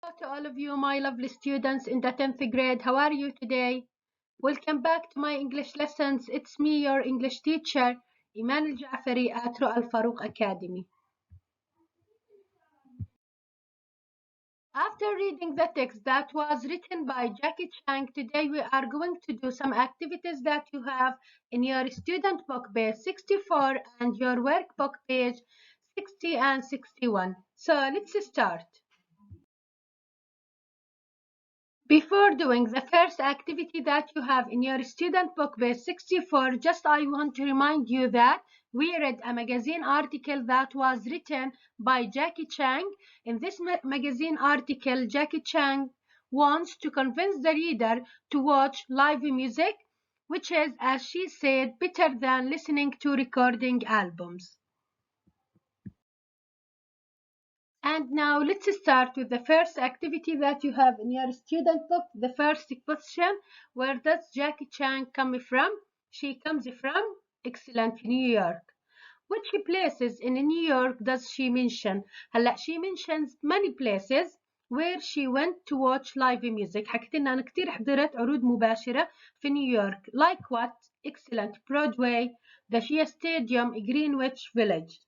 Hello to all of you, my lovely students in the 10th grade. How are you today? Welcome back to my English lessons. It's me, your English teacher, Iman Al-Jafari at Al Farouk Academy. After reading the text that was written by Jackie Chang, today we are going to do some activities that you have in your student book page 64 and your workbook page 60 and 61. So let's start. Before doing the first activity that you have in your student book page 64, I want to remind you that we read a magazine article that was written by Jackie Chang. In this magazine article, Jackie Chang wants to convince the reader to watch live music, which is, as she said, better than listening to recording albums. And now let's start with the first activity that you have in your student book. The first question, where does Jackie Chan come from? She comes from, excellent, New York. Which places in New York does she mention? هلا she mentions many places where she went to watch live music. حكيت لنا أنا كتير حضرت عروض مباشرة في نيويورك. Like what? Excellent. Broadway, the Shea Stadium, Greenwich Village.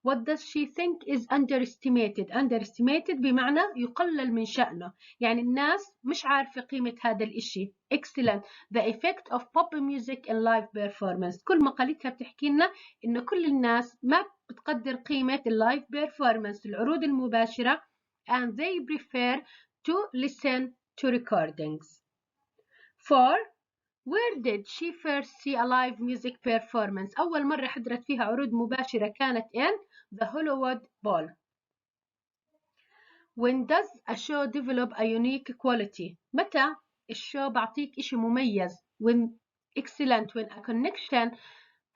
What does she think is underestimated? Underestimated بمعنى يقلل من شأنه. يعني الناس مش عارفة قيمة هذا الإشي. Excellent. The effect of pop music in live performance. كل مقالتها بتحكي لنا إنه كل الناس ما بتقدر قيمة اللايف performance العروض المباشرة and they prefer to listen to recordings. 4. Where did she first see a live music performance? أول مرة حضرت فيها عروض مباشرة كانت in the Hollywood Bowl. When does a show develop a unique quality? متى الشو بعطيك إشي مميز? When excellent, when a connection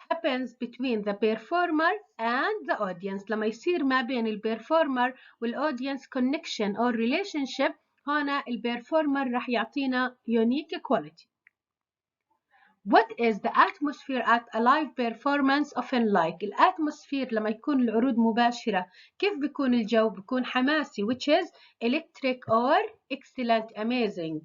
happens between the performer and the audience. لما يصير ما بين البرفورمر والaudience connection or relationship, هنا البرفورمر راح يعطينا unique quality. What is the atmosphere at a live performance often like? الاتموسفير لما يكون العروض مباشرة كيف بيكون الجو؟ بيكون حماسي which is electric or excellent, amazing.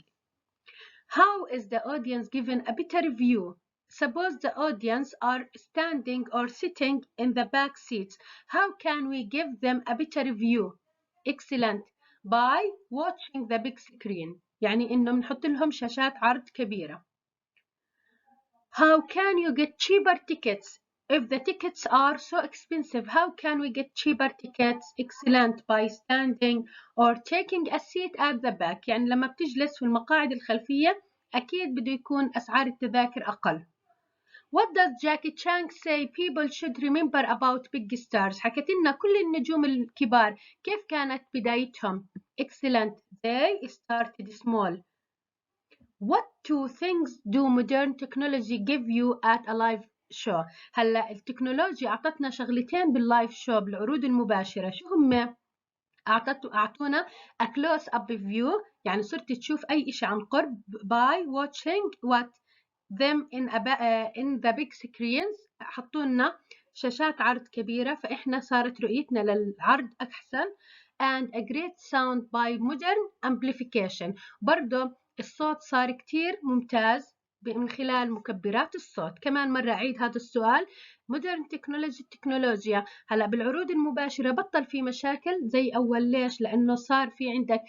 How is the audience given a better view? Suppose the audience are standing or sitting in the back seats. How can we give them a better view? Excellent. By watching the big screen. يعني إنه بنحط لهم شاشات عرض كبيرة. How can you get cheaper tickets if the tickets are so expensive? How can we get cheaper tickets? Excellent. By standing or taking a seat at the back. يعني لما بتجلس في المقاعد الخلفية أكيد بده يكون أسعار التذاكر أقل. What does Jackie Chan say people should remember about big stars? حكت لنا كل النجوم الكبار كيف كانت بدايتهم. Excellent. They started small. What two things do modern technology give you at a live show? هلا التكنولوجيا أعطتنا شغلتين باللايف شو بالعروض المباشرة. شو هم؟ أعطونا a close up view يعني صرت تشوف أي إشي عن قرب by watching what them in the big screens. حطونا شاشات عرض كبيرة فإحنا صارت رؤيتنا للعرض أحسن and a great sound by modern amplification. برضو الصوت صار كتير ممتاز من خلال مكبرات الصوت. كمان مرة أعيد هذا السؤال. modern technology التكنولوجيا هلأ بالعروض المباشرة بطل في مشاكل زي أول. ليش؟ لأنه صار في عندك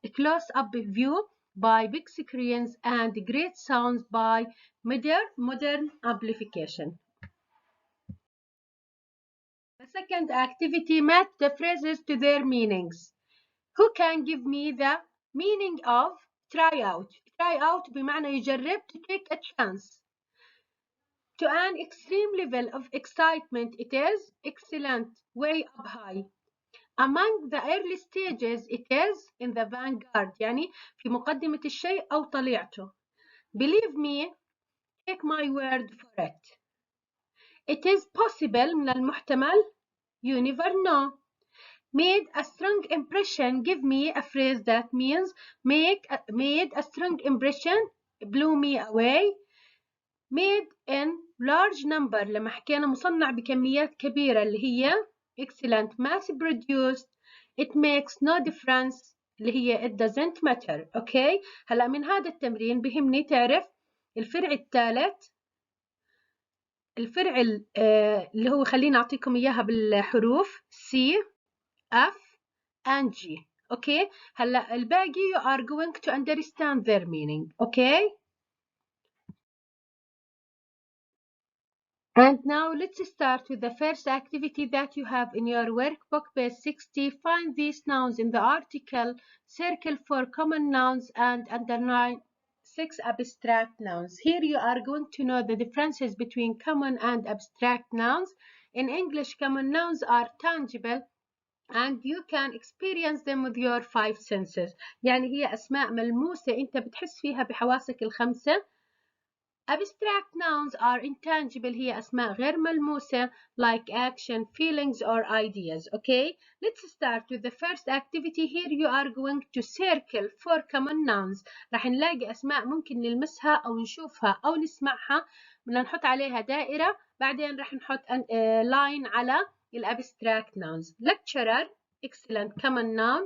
close up view by big screens and great sounds by modern amplification. The second activity, match the phrases to their meanings. Who can give me the meaning of try out? Try out بمعنى يجرب, to take a chance. To an extreme level of excitement, it is excellent, way up high. Among the early stages, it is in the vanguard, يعني في مقدمة الشيء أو طليعته. Believe me, take my word for it. It is possible, من المحتمل, you never know. Made a strong impression, give me a phrase that means made a strong impression, blew me away. Made in large number لما حكينا مصنع بكميات كبيرة اللي هي excellent, mass produced, it makes no difference اللي هي it doesn't matter. اوكي، هلا من هذا التمرين بهمني تعرف الفرع الثالث، الفرع اللي هو خليني اعطيكم اياها بالحروف C F and G. اوكي، هلا الباقي you are going to understand their meaning. اوكي، and now let's start with the first activity that you have in your workbook, page 60. Find these nouns in the article, circle for common nouns and underline 6 abstract nouns. Here you are going to know the differences between common and abstract nouns. In English, common nouns are tangible and you can experience them with your 5 senses. يعني هي أسماء ملموسة أنت بتحس فيها بحواسك الخمسة. Abstract nouns are intangible، هي أسماء غير ملموسة like action, feelings or ideas. Okay, let's start with the first activity. Here you are going to circle for common nouns. راح نلاقي أسماء ممكن نلمسها أو نشوفها أو نسمعها، بدنا نحط عليها دائرة، بعدين راح نحط line على الابستراكت nouns. lecturer excellent common noun.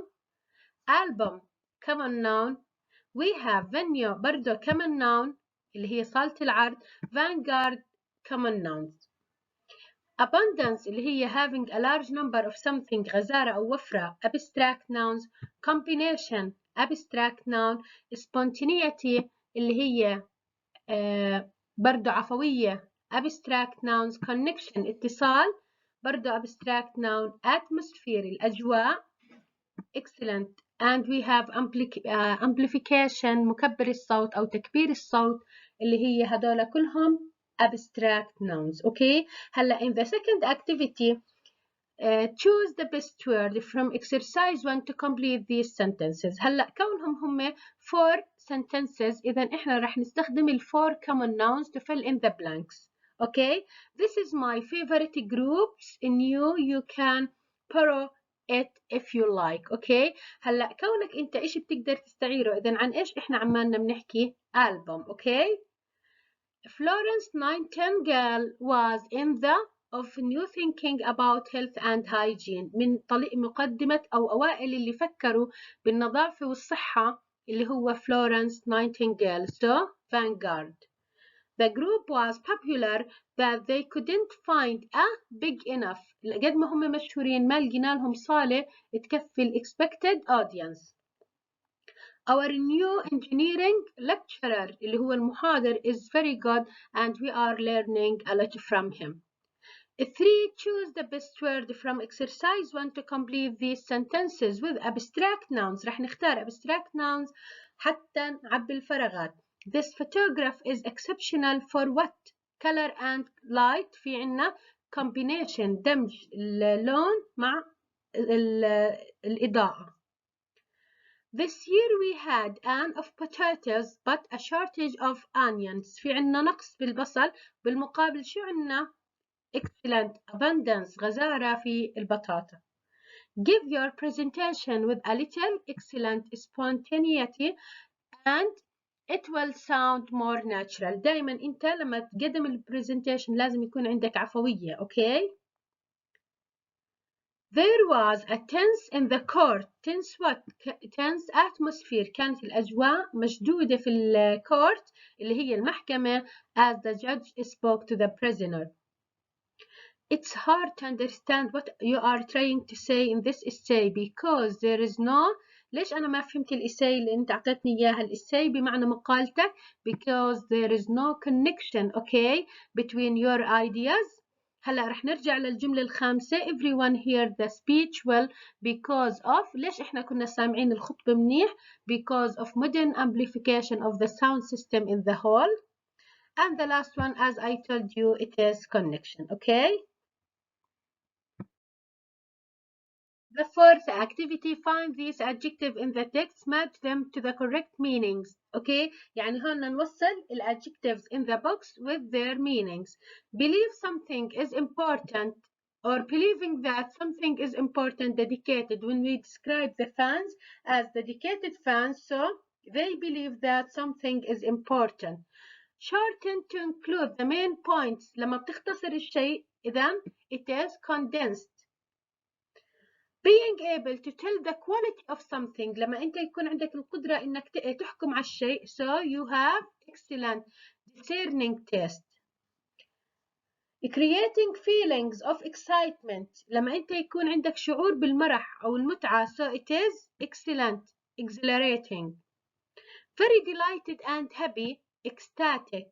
album common noun. we have venue برضو common noun اللي هي صالة العرض. vanguard common nouns. abundance اللي هي having a large number of something غزارة أو وفرة abstract nouns. combination abstract noun. spontaneity اللي هي برضو عفوية abstract nouns. connection اتصال برضو abstract noun. atmosphere الأجواء excellent. and we have amplification مكبر الصوت أو تكبير الصوت اللي هي هذول كلهم abstract nouns. okay، هلا in the second activity choose the best word from exercise 1 to complete these sentences. هلا كونهم هم 4 sentences إذا إحنا راح نستخدم ال 4 common nouns to fill in the blanks. okay, this is my favorite groups in you can borrow it if you like. okay، هلا كونك انت ايش بتقدر تستعيره، اذا عن ايش احنا عمالنا بنحكي album. okay، Florence Nightingale was in the of new thinking about health and hygiene. من مقدمة أو أوائل اللي فكروا بالنظافة والصحة اللي هو Florence Nightingale. so vanguard. The group was popular that they couldn't find a big enough. قد ما هم مشهورين ما لقينا لهم صالة تكفي ال expected audience. Our new engineering lecturer اللي هو المحاضر is very good and we are learning a lot from him. 3. Choose the best word from exercise 1 to complete these sentences with abstract nouns. راح نختار abstract nouns حتى نعبي الفراغات. This photograph is exceptional for what? color and light. في عنا combination دمج اللون مع الإضاءة. This year we had an of potatoes but a shortage of onions. في عنا نقص بالبصل، بالمقابل شو عنا؟ excellent abundance غزارة في البطاطا. Give your presentation with a little excellent spontaneity and it will sound more natural. دائما انت لما تقدم البرزنتيشن لازم يكون عندك عفوية. okay. There was a tense in the court. tense what? tense atmosphere. كانت الأجواء مشدودة في الكورت اللي هي المحكمة as the judge spoke to the prisoner. It's hard to understand what you are trying to say in this essay because there is no. ليش أنا ما فهمت الإساي اللي أنت أعطيتني إياها؟ الإساي بمعنى مقالتك because there is no connection okay between your ideas. هلا رح نرجع للجملة الخامسة. everyone heard the speech well because of. ليش إحنا كنا سامعين الخطبة منيح؟ because of modern amplification of the sound system in the hall. and the last one as I told you it is connection. okay. The fourth activity, find these adjectives in the text, match them to the correct meanings. Okay, يعني هون نوصل ال adjectives in the box with their meanings. Believe something is important or believing that something is important, dedicated. When we describe the fans as dedicated fans, so they believe that something is important. Shorten to include the main points. لما بتختصر الشيء إذا it is condensed. being able to tell the quality of something، لما أنت يكون عندك القدرة إنك تحكم على الشيء. So you have excellent discerning taste. Creating feelings of excitement، لما أنت يكون عندك شعور بالمرح أو المتعة. So it is excellent exhilarating. Very delighted and happy ecstatic.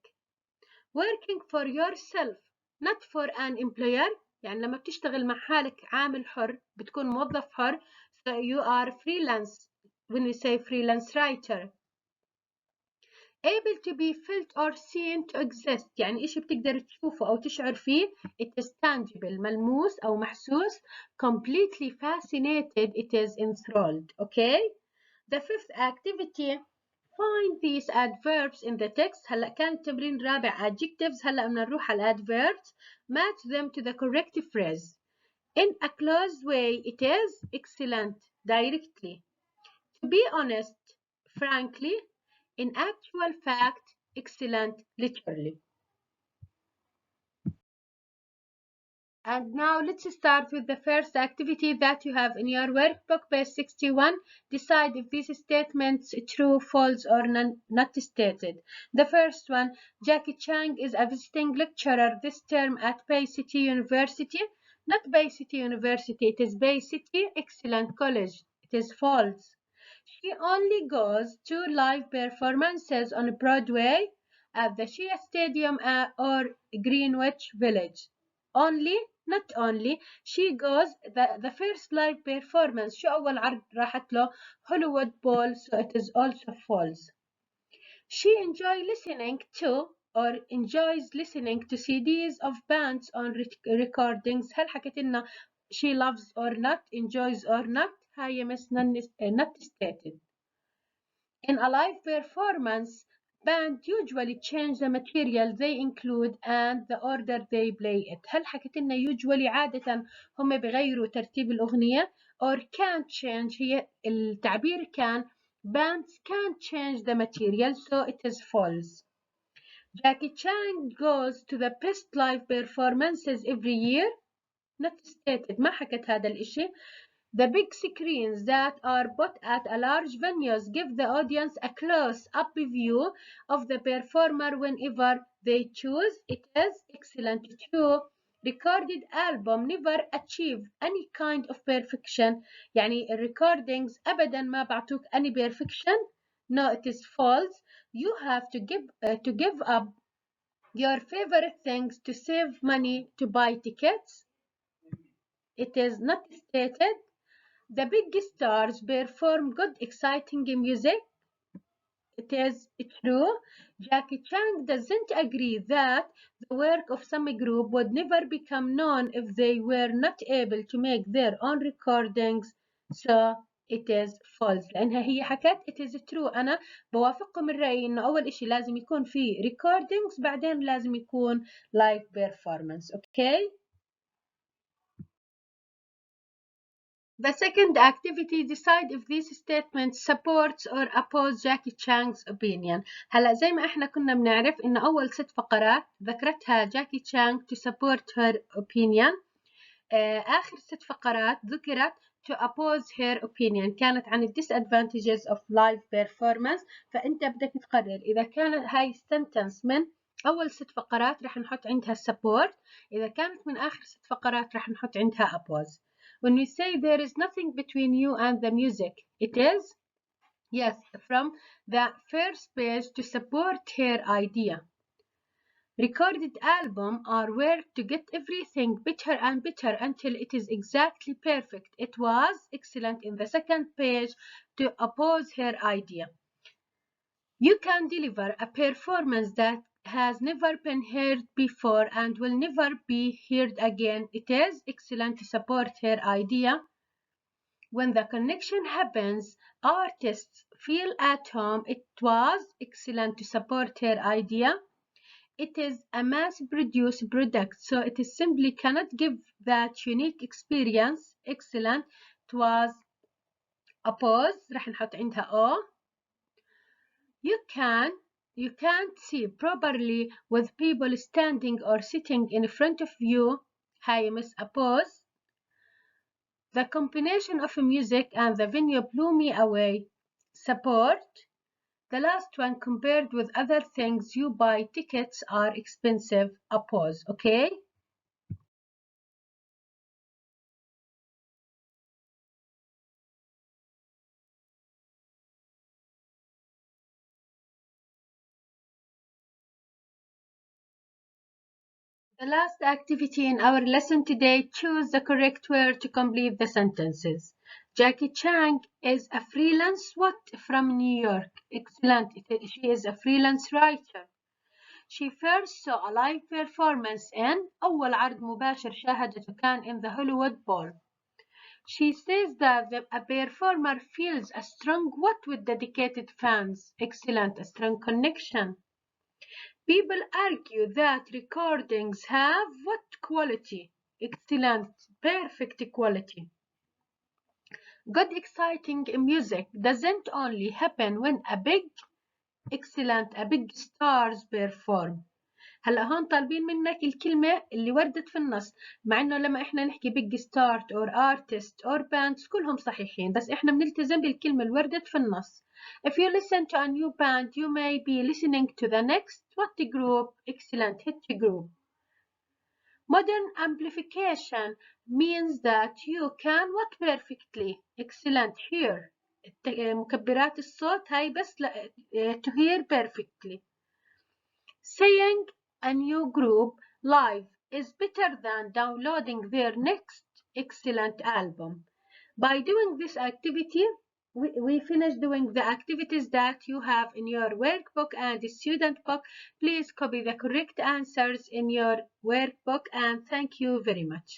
Working for yourself not for an employer، يعني لما بتشتغل مع حالك عامل حر بتكون موظف حر. So you are freelance when we say freelance writer. Able to be felt or seen to exist، يعني إشي بتقدر تشوفه أو تشعر فيه. It is tangible ملموس أو محسوس. Completely fascinated it is enthralled. Okay. The fifth activity, find these adverbs in the text. هلا كان التمرين الرابع adjectives، هلا بدنا نروح على adverbs. Match them to the correct phrase. In a close way it is excellent directly. To be honest frankly. In actual fact excellent literally. And now let's start with the first activity that you have in your workbook, page 61. Decide if these statements true, false, or not stated. The first one, Jackie Chang is a visiting lecturer this term at Bay City University. Not Bay City University, it is Bay City Excellent College. It is false. She only goes to live performances on Broadway, at the Shea Stadium or Greenwich Village. Only, not only. She goes the first live performance. شو أول عرض راحت له؟ Hollywood Bowl. So it is also false. She enjoys listening to or enjoys listening to CDs of bands on recordings. هل حكت لنا she loves or not, enjoys or not؟ هاي مس not stated. In a live performance, band usually change the material they include and the order they play it. هل حكت لنا usually عادة هم بغيروا ترتيب الأغنية or can't change؟ هي التعبير كان bands can't change the material, so it is false. Jackie Chan goes to the best live performances every year. Not stated. ما حكت هذا الإشي. The big screens that are put at a large venues give the audience a close-up view of the performer whenever they choose. It is excellent. True. Recorded album never achieve any kind of perfection. يعني recordings أبدا ما بعطوك any perfection. No, it is false. You have to give up your favorite things to save money to buy tickets. It is not stated. The big stars perform good, exciting music. It is true. Jackie Chan doesn't agree that the work of some group would never become known if they were not able to make their own recordings. So it is false. لأنها هي حكت it is true. أنا بوافقكم الرأي إنه أول إشي لازم يكون في recordings بعدين لازم يكون live performance. Okay. The second activity, decide if these statements supports or oppose Jackie Chan's opinion. هلا زي ما احنا كنا بنعرف إن أول 6 فقرات ذكرتها جاكي تشانغ to support her opinion. آخر 6 فقرات ذكرت to oppose her opinion، كانت عن disadvantages of live performance. فأنت بدك تقرر إذا كانت هاي sentence من أول 6 فقرات رح نحط عندها support، إذا كانت من آخر 6 فقرات رح نحط عندها oppose. When we say there is nothing between you and the music, it is, yes, from the first page to support her idea. Recorded album are work to get everything better and better until it is exactly perfect. It was excellent in the second page to oppose her idea. You can deliver a performance that has never been heard before and will never be heard again. It is excellent to support her idea. When the connection happens, artists feel at home. It was excellent to support her idea. It is a mass-produced product, so it is simply cannot give that unique experience. Excellent. It was oppose. رح نحط عندها O. You can't see properly with people standing or sitting in front of you. هاي miss oppose. The combination of music and the venue blew me away. Support. The last one compared with other things you buy tickets are expensive. A pause, okay? The last activity in our lesson today, choose the correct word to complete the sentences. Jackie Chang is a freelance what from New York. Excellent. She is a freelance writer. She first saw a live performance in أول عرض مباشر شاهدته كان in the Hollywood Bowl. She says that a performer feels a strong what with dedicated fans. Excellent. A strong connection. People argue that recordings have what quality? Excellent, perfect quality. Good, exciting music doesn't only happen when a big stars perform. هلا هون طالبين منك الكلمة اللي وردت في النص، مع انه لما احنا نحكي big start or artist or bands كلهم صحيحين، بس احنا بنلتزم بالكلمة اللي وردت في النص. If you listen to a new band, you may be listening to the next what group? Excellent, hit group. Modern amplification means that you can what perfectly? Excellent, hear. مكبرات الصوت هاي بس to hear perfectly. Seeing a new group live is better than downloading their next excellent album. By doing this activity, we finish doing the activities that you have in your workbook and student book. Please copy the correct answers in your workbook and thank you very much.